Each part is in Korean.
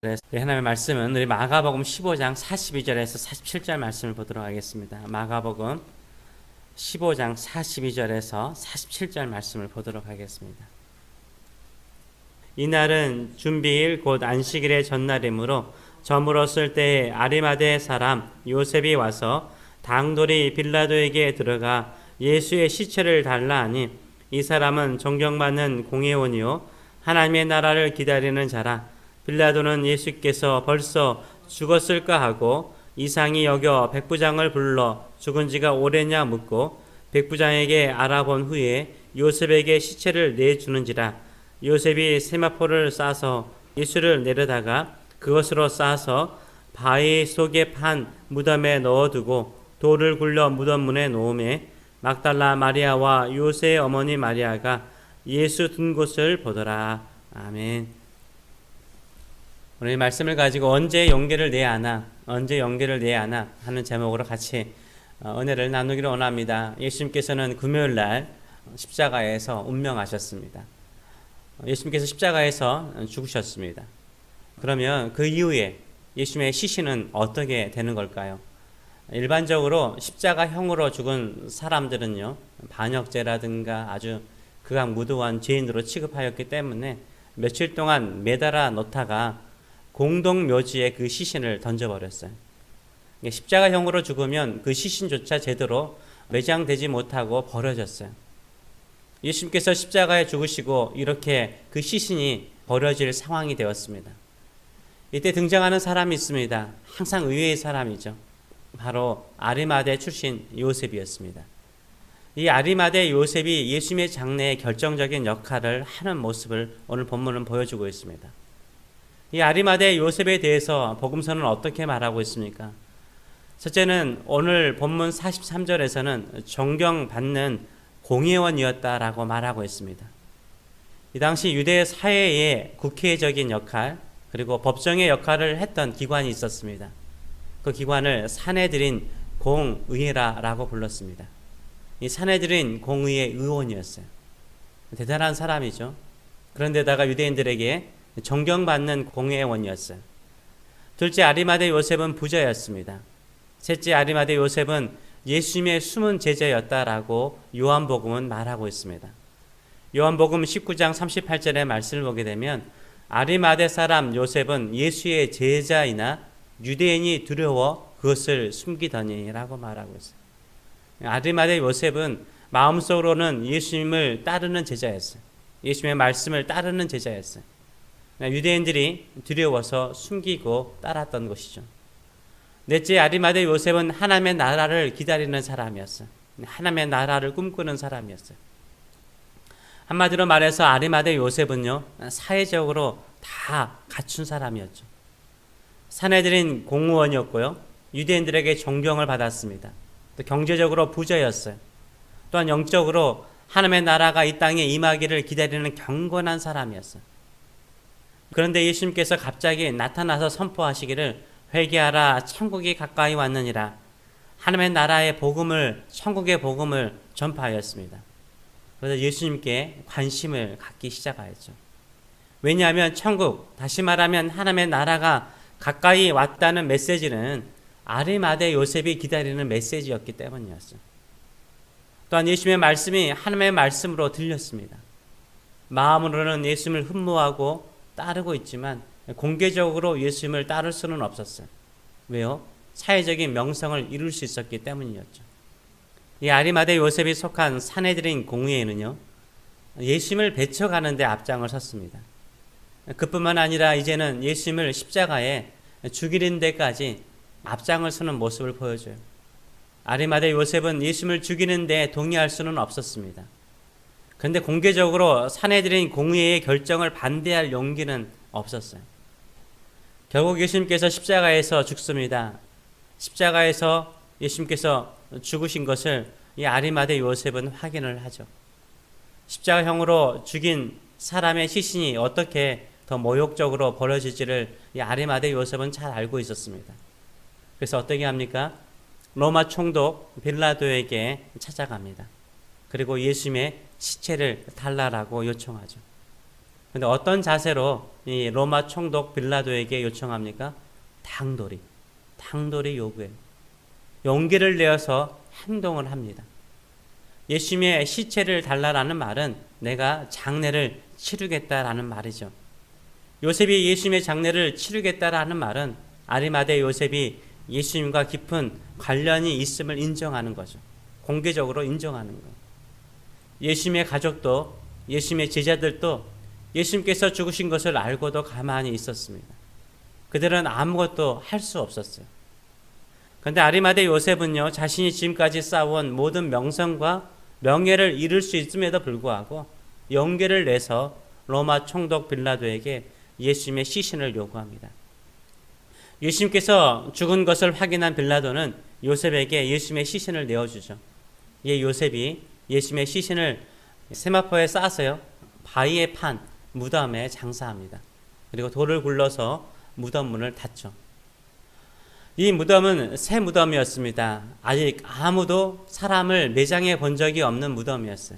하나님의 말씀은 우리 마가복음 15장 42절에서 47절 말씀을 보도록 하겠습니다. 마가복음 15장 42절에서 47절 말씀을 보도록 하겠습니다. 이날은 준비일 곧 안식일의 전날이므로 저물었을 때에 아리마대 사람 요셉이 와서 당돌이 빌라도에게 들어가 예수의 시체를 달라 하니 이 사람은 존경받는 공회원이요 하나님의 나라를 기다리는 자라. 빌라도는 예수께서 벌써 죽었을까 하고 이상히 여겨 백부장을 불러 죽은 지가 오래냐 묻고 백부장에게 알아본 후에 요셉에게 시체를 내주는지라. 요셉이 세마포를 싸서 예수를 내려다가 그것으로 싸서 바위 속에 판 무덤에 넣어두고 돌을 굴려 무덤 문에 놓음에 막달라 마리아와 요새의 어머니 마리아가 예수 둔 곳을 보더라. 아멘. 오늘 이 말씀을 가지고 언제 용기를 내야 하나 하는 제목으로 같이 은혜를 나누기를 원합니다. 예수님께서는 금요일날 십자가에서 운명하셨습니다. 예수님께서 십자가에서 죽으셨습니다. 그러면 그 이후에 예수님의 시신은 어떻게 되는 걸까요? 일반적으로 십자가형으로 죽은 사람들은요, 반역죄라든가 아주 극악무도한 죄인으로 취급하였기 때문에 며칠 동안 매달아 놓다가 공동묘지에 그 시신을 던져버렸어요. 십자가형으로 죽으면 그 시신조차 제대로 매장되지 못하고 버려졌어요. 예수님께서 십자가에 죽으시고 이렇게 그 시신이 버려질 상황이 되었습니다. 이때 등장하는 사람이 있습니다. 항상 의외의 사람이죠. 바로 아리마대 출신 요셉이었습니다. 이 아리마대 요셉이 예수님의 장래에 결정적인 역할을 하는 모습을 오늘 본문은 보여주고 있습니다. 이 아리마대 요셉에 대해서 복음서는 어떻게 말하고 있습니까? 첫째는 오늘 본문 43절에서는 존경받는 공회원이었다라고 말하고 있습니다. 이 당시 유대 사회의 국회적인 역할 그리고 법정의 역할을 했던 기관이 있었습니다. 그 기관을 사내들인 공의회라고 불렀습니다. 이 사내들인 공의회 의원이었어요. 대단한 사람이죠. 그런데다가 유대인들에게 존경받는 공회원이었어요. 둘째, 아리마대 요셉은 부자였습니다. 셋째, 아리마대 요셉은 예수님의 숨은 제자였다라고 요한복음은 말하고 있습니다. 요한복음 19장 38절의 말씀을 보게 되면 아리마대 사람 요셉은 예수의 제자이나 유대인이 두려워 그것을 숨기더니라고 말하고 있어요. 아리마대 요셉은 마음속으로는 예수님을 따르는 제자였어요. 예수님의 말씀을 따르는 제자였어요. 유대인들이 두려워서 숨기고 따랐던 것이죠. 넷째, 아리마대 요셉은 하나님의 나라를 기다리는 사람이었어요. 하나님의 나라를 꿈꾸는 사람이었어요. 한마디로 말해서 아리마대 요셉은요, 사회적으로 다 갖춘 사람이었죠. 사내들인 공무원이었고요, 유대인들에게 존경을 받았습니다. 또 경제적으로 부자였어요. 또한 영적으로 하나님의 나라가 이 땅에 임하기를 기다리는 경건한 사람이었어요. 그런데 예수님께서 갑자기 나타나서 선포하시기를 회개하라 천국이 가까이 왔느니라. 하나님의 나라의 복음을, 천국의 복음을 전파하였습니다. 그래서 예수님께 관심을 갖기 시작하였죠. 왜냐하면 천국, 다시 말하면 하나님의 나라가 가까이 왔다는 메시지는 아리마대 요셉이 기다리는 메시지였기 때문이었어요. 또한 예수님의 말씀이 하나님의 말씀으로 들렸습니다. 마음으로는 예수님을 흠모하고 따르고 있지만 공개적으로 예수님을 따를 수는 없었어요. 왜요? 사회적인 명성을 이룰 수 있었기 때문이었죠. 이 아리마대 요셉이 속한 사내들인 공회에는요, 예수님을 배척하는 데 앞장을 섰습니다. 그뿐만 아니라 이제는 예수님을 십자가에 죽이는 데까지 앞장을 서는 모습을 보여줘요. 아리마대 요셉은 예수님을 죽이는 데 동의할 수는 없었습니다. 그런데 공개적으로 사내들인 공회의 결정을 반대할 용기는 없었어요. 결국 예수님께서 십자가에서 죽습니다. 십자가에서 예수님께서 죽으신 것을 이 아리마대 요셉은 확인을 하죠. 십자가형으로 죽인 사람의 시신이 어떻게 더 모욕적으로 버려질지를 이 아리마대 요셉은 잘 알고 있었습니다. 그래서 어떻게 합니까? 로마 총독 빌라도에게 찾아갑니다. 그리고 예수님의 시체를 달라라고 요청하죠. 근데 어떤 자세로 이 로마 총독 빌라도에게 요청합니까? 당돌이 요구해요. 용기를 내어서 행동을 합니다. 예수님의 시체를 달라라는 말은 내가 장례를 치르겠다라는 말이죠. 요셉이 예수님의 장례를 치르겠다라는 말은 아리마대 요셉이 예수님과 깊은 관련이 있음을 인정하는 거죠. 공개적으로 인정하는 거예요. 예수님의 가족도 예수님의 제자들도 예수님께서 죽으신 것을 알고도 가만히 있었습니다. 그들은 아무것도 할 수 없었어요. 그런데 아리마대 요셉은요, 자신이 지금까지 쌓아온 모든 명성과 명예를 잃을 수 있음에도 불구하고 용기를 내서 로마 총독 빌라도에게 예수님의 시신을 요구합니다. 예수님께서 죽은 것을 확인한 빌라도는 요셉에게 예수님의 시신을 내어주죠. 이 요셉이 예수님의 시신을 세마포에 싸서요, 바위에 판 무덤에 장사합니다. 그리고 돌을 굴러서 무덤 문을 닫죠. 이 무덤은 새 무덤이었습니다. 아직 아무도 사람을 매장해 본 적이 없는 무덤이었어요.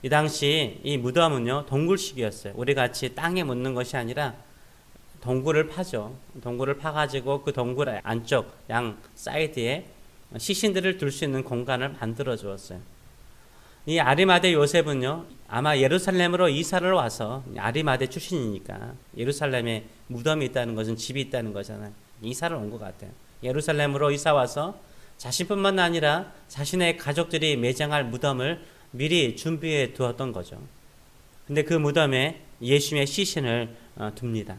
이 당시 이 무덤은요, 동굴식이었어요. 우리 같이 땅에 묻는 것이 아니라 동굴을 파죠. 동굴을 파가지고 그 동굴 안쪽 양 사이드에 시신들을 둘 수 있는 공간을 만들어 주었어요. 이 아리마대 요셉은요, 아마 예루살렘으로 이사를 와서, 아리마대 출신이니까 예루살렘에 무덤이 있다는 것은 집이 있다는 거잖아요. 이사를 온 것 같아요. 예루살렘으로 이사 와서 자신뿐만 아니라 자신의 가족들이 매장할 무덤을 미리 준비해 두었던 거죠. 근데 그 무덤에 예수님의 시신을 둡니다.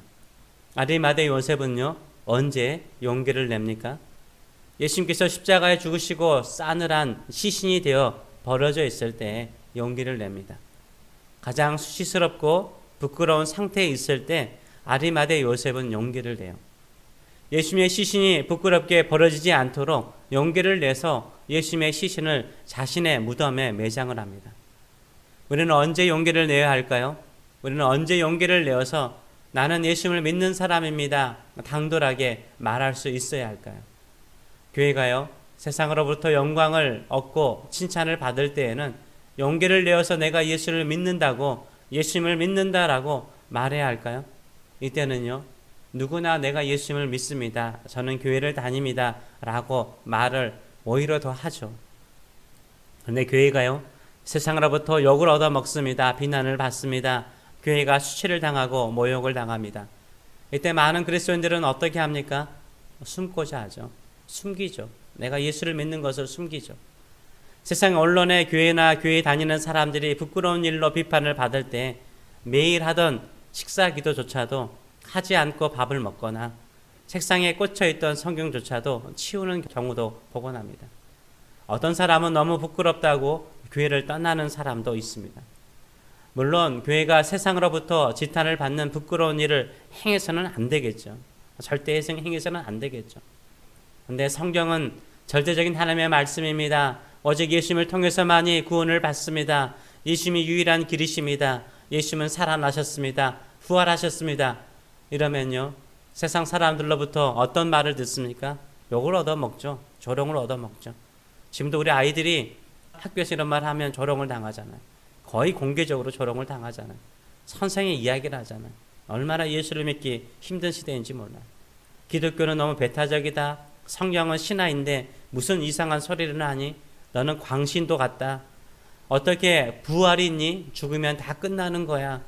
아리마대 요셉은요, 언제 용기를 냅니까? 예수님께서 십자가에 죽으시고 싸늘한 시신이 되어 버려져 있을 때 용기를 냅니다. 가장 수치스럽고 부끄러운 상태에 있을 때 아리마대 요셉은 용기를 내요. 예수님의 시신이 부끄럽게 버려지지 않도록 용기를 내서 예수님의 시신을 자신의 무덤에 매장을 합니다. 우리는 언제 용기를 내야 할까요? 우리는 언제 용기를 내어서 나는 예수님을 믿는 사람입니다, 당돌하게 말할 수 있어야 할까요? 교회가요, 세상으로부터 영광을 얻고 칭찬을 받을 때에는 용기를 내어서 내가 예수를 믿는다고, 예수님을 믿는다라고 말해야 할까요? 이때는요, 누구나 내가 예수님을 믿습니다, 저는 교회를 다닙니다 라고 말을 오히려 더 하죠. 그런데 교회가요, 세상으로부터 욕을 얻어먹습니다, 비난을 받습니다, 교회가 수치를 당하고 모욕을 당합니다. 이때 많은 그리스도인들은 어떻게 합니까? 숨고자 하죠. 숨기죠. 내가 예수를 믿는 것을 숨기죠. 세상 언론에 교회나 교회 다니는 사람들이 부끄러운 일로 비판을 받을 때 매일 하던 식사 기도조차도 하지 않고 밥을 먹거나 책상에 꽂혀있던 성경조차도 치우는 경우도 보곤 합니다. 어떤 사람은 너무 부끄럽다고 교회를 떠나는 사람도 있습니다. 물론 교회가 세상으로부터 지탄을 받는 부끄러운 일을 행해서는 안 되겠죠. 절대 행해서는 안 되겠죠. 그런데 성경은 절대적인 하나님의 말씀입니다. 오직 예수님을 통해서만이 구원을 받습니다. 예수님이 유일한 길이십니다. 예수님은 살아나셨습니다. 부활하셨습니다. 이러면요, 세상 사람들로부터 어떤 말을 듣습니까? 욕을 얻어먹죠. 조롱을 얻어먹죠. 지금도 우리 아이들이 학교에서 이런 말 하면 조롱을 당하잖아요. 거의 공개적으로 조롱을 당하잖아요. 선생의 이야기를 하잖아요. 얼마나 예수를 믿기 힘든 시대인지 몰라요. 기독교는 너무 배타적이다. 성경은 신화인데 무슨 이상한 소리를 하니? 너는 광신도 같다. 어떻게 부활이 있니? 죽으면 다 끝나는 거야.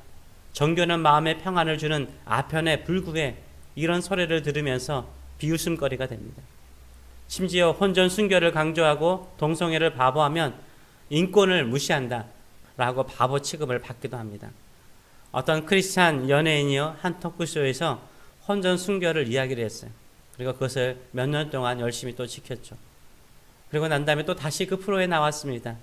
종교는 마음의 평안을 주는 아편의 불구에, 이런 소리를 들으면서 비웃음거리가 됩니다. 심지어 혼전 순교를 강조하고 동성애를 바보하면 인권을 무시한다 라고 바보 취급을 받기도 합니다. 어떤 크리스찬 연예인이요, 한 토크쇼에서 혼전 순교를 이야기를 했어요. 그리고 그것을 몇 년 동안 열심히 또 지켰죠. 그리고 난 다음에 또 다시 그 프로에 나왔습니다.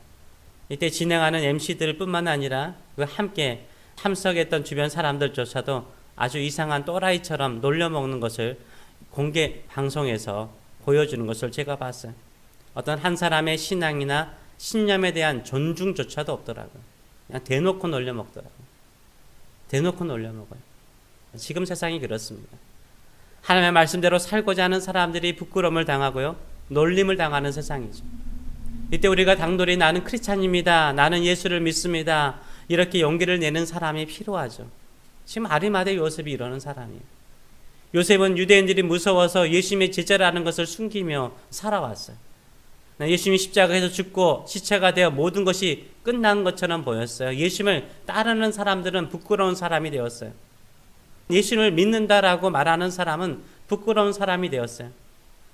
이때 진행하는 MC들 뿐만 아니라 그 함께 참석했던 주변 사람들조차도 아주 이상한 또라이처럼 놀려먹는 것을 공개 방송에서 보여주는 것을 제가 봤어요. 어떤 한 사람의 신앙이나 신념에 대한 존중조차도 없더라고요. 그냥 대놓고 놀려먹더라고요. 대놓고 놀려먹어요. 지금 세상이 그렇습니다. 하나님의 말씀대로 살고자 하는 사람들이 부끄러움을 당하고요, 놀림을 당하는 세상이죠. 이때 우리가 당돌이 나는 크리스찬입니다, 나는 예수를 믿습니다, 이렇게 용기를 내는 사람이 필요하죠. 지금 아리마대 요셉이 이러는 사람이에요. 요셉은 유대인들이 무서워서 예수님의 제자라는 것을 숨기며 살아왔어요. 예수님이 십자가에서 죽고 시체가 되어 모든 것이 끝난 것처럼 보였어요. 예수님을 따르는 사람들은 부끄러운 사람이 되었어요. 예수님을 믿는다라고 말하는 사람은 부끄러운 사람이 되었어요.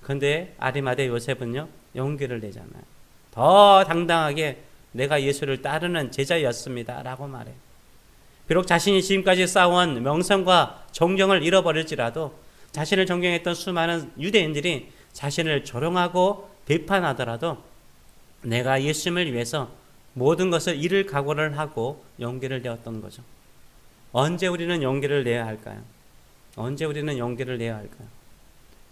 그런데 아리마대 요셉은요, 용기를 내잖아요. 더 당당하게 내가 예수를 따르는 제자였습니다 라고 말해요. 비록 자신이 지금까지 쌓아온 명성과 존경을 잃어버릴지라도 자신을 존경했던 수많은 유대인들이 자신을 조롱하고 비판하더라도 내가 예수님을 위해서 모든 것을 잃을 각오를 하고 용기를 내었던 거죠. 언제 우리는 용기를 내야 할까요? 언제 우리는 용기를 내야 할까요?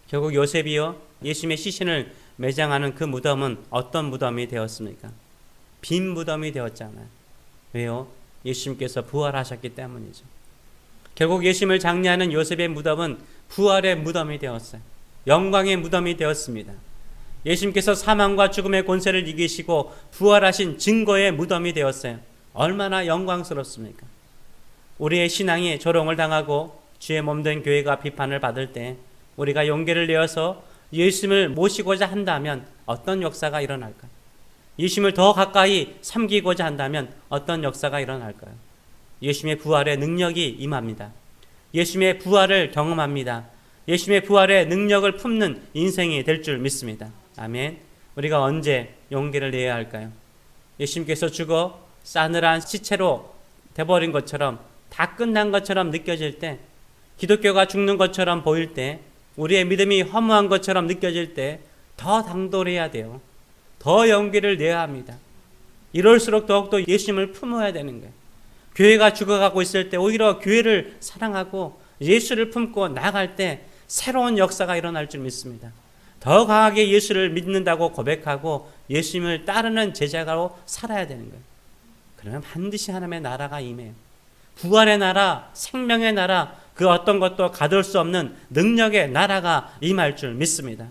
결국 요셉이요, 예수님의 시신을 매장하는 그 무덤은 어떤 무덤이 되었습니까? 빈 무덤이 되었잖아요. 왜요? 예수님께서 부활하셨기 때문이죠. 결국 예수님을 장례하는 요셉의 무덤은 부활의 무덤이 되었어요. 영광의 무덤이 되었습니다. 예수님께서 사망과 죽음의 권세를 이기시고 부활하신 증거의 무덤이 되었어요. 얼마나 영광스럽습니까? 우리의 신앙이 조롱을 당하고 주의 몸된 교회가 비판을 받을 때 우리가 용기를 내어서 예수님을 모시고자 한다면 어떤 역사가 일어날까요? 예수님을 더 가까이 섬기고자 한다면 어떤 역사가 일어날까요? 예수님의 부활의 능력이 임합니다. 예수님의 부활을 경험합니다. 예수님의 부활의 능력을 품는 인생이 될 줄 믿습니다. 아멘. 우리가 언제 용기를 내야 할까요? 예수님께서 죽어 싸늘한 시체로 돼버린 것처럼 다 끝난 것처럼 느껴질 때, 기독교가 죽는 것처럼 보일 때, 우리의 믿음이 허무한 것처럼 느껴질 때 더 당돌해야 돼요. 더 용기를 내야 합니다. 이럴수록 더욱더 예수님을 품어야 되는 거예요. 교회가 죽어가고 있을 때 오히려 교회를 사랑하고 예수를 품고 나아갈 때 새로운 역사가 일어날 줄 믿습니다. 더 강하게 예수를 믿는다고 고백하고 예수님을 따르는 제자로 살아야 되는 거예요. 그러면 반드시 하나님의 나라가 임해요. 부활의 나라, 생명의 나라, 그 어떤 것도 가둘 수 없는 능력의 나라가 임할 줄 믿습니다.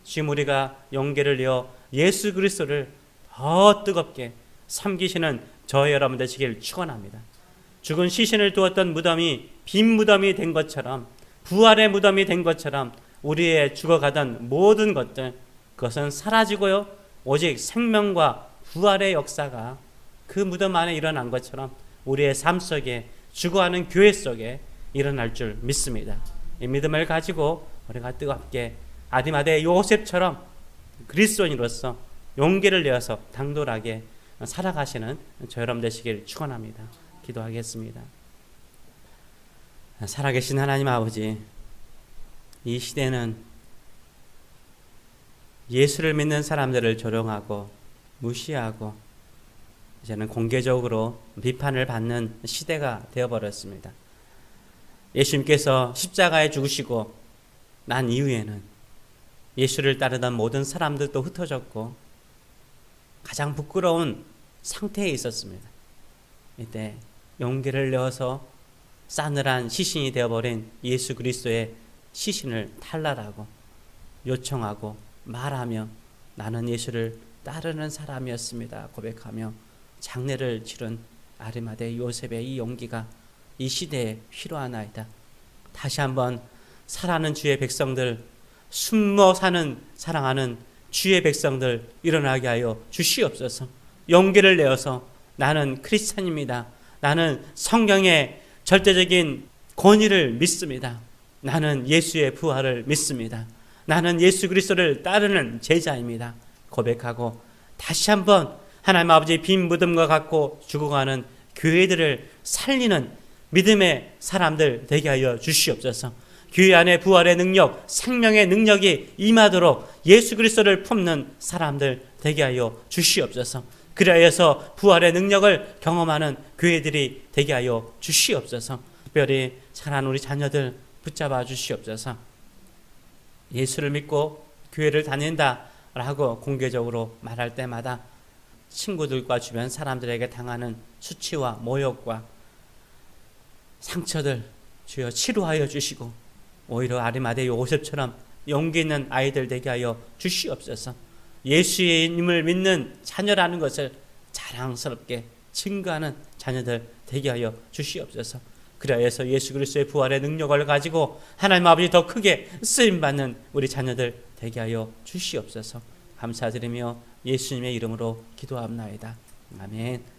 지금 우리가 용기를 내어 예수 그리스도를 더 뜨겁게 섬기시는 저희 여러분 되시길 축원합니다. 죽은 시신을 두었던 무덤이 빈 무덤이 된 것처럼, 부활의 무덤이 된 것처럼 우리의 죽어가던 모든 것들, 그것은 사라지고요, 오직 생명과 부활의 역사가 그 무덤 안에 일어난 것처럼 우리의 삶 속에, 죽어가는 교회 속에 일어날 줄 믿습니다. 이 믿음을 가지고 우리가 뜨겁게 아리마대 요셉처럼 그리스도인으로서 용기를 내어서 당돌하게 살아가시는 저 여러분 되시길 축원합니다. 기도하겠습니다. 살아계신 하나님 아버지, 이 시대는 예수를 믿는 사람들을 조롱하고 무시하고 이제는 공개적으로 비판을 받는 시대가 되어버렸습니다. 예수님께서 십자가에 죽으시고 난 이후에는 예수를 따르던 모든 사람들도 흩어졌고 가장 부끄러운 상태에 있었습니다. 이때 용기를 내어서 싸늘한 시신이 되어버린 예수 그리스도의 시신을 탈랄하고 요청하고 말하며 나는 예수를 따르는 사람이었습니다 고백하며 장례를 치른 아리마대 요셉의 이 용기가 이 시대에 필요하나이다. 다시 한번 살아가는 주의 백성들, 숨어 사는 사랑하는 주의 백성들 일어나게 하여 주시옵소서. 용기를 내어서 나는 크리스찬입니다. 나는 성경의 절대적인 권위를 믿습니다. 나는 예수의 부활을 믿습니다. 나는 예수 그리스도를 따르는 제자입니다. 고백하고 다시 한번 하나님 아버지의 빈 무덤과 같고 죽어가는 교회들을 살리는 믿음의 사람들 되게 하여 주시옵소서. 교회 안에 부활의 능력, 생명의 능력이 임하도록 예수 그리스도를 품는 사람들 되게 하여 주시옵소서. 그리하여서 부활의 능력을 경험하는 교회들이 되게 하여 주시옵소서. 특별히 사랑하는 우리 자녀들 붙잡아 주시옵소서. 예수를 믿고 교회를 다닌다라고 공개적으로 말할 때마다 친구들과 주변 사람들에게 당하는 수치와 모욕과 상처들 주여 치료하여 주시고 오히려 아리마대 요셉처럼 용기 있는 아이들 되게 하여 주시옵소서. 예수님을 믿는 자녀라는 것을 자랑스럽게 증거하는 자녀들 되게 하여 주시옵소서. 그래서 예수 그리스도의 부활의 능력을 가지고 하나님 아버지 더 크게 쓰임받는 우리 자녀들 되게 하여 주시옵소서. 감사드리며 예수님의 이름으로 기도합나이다. 아멘.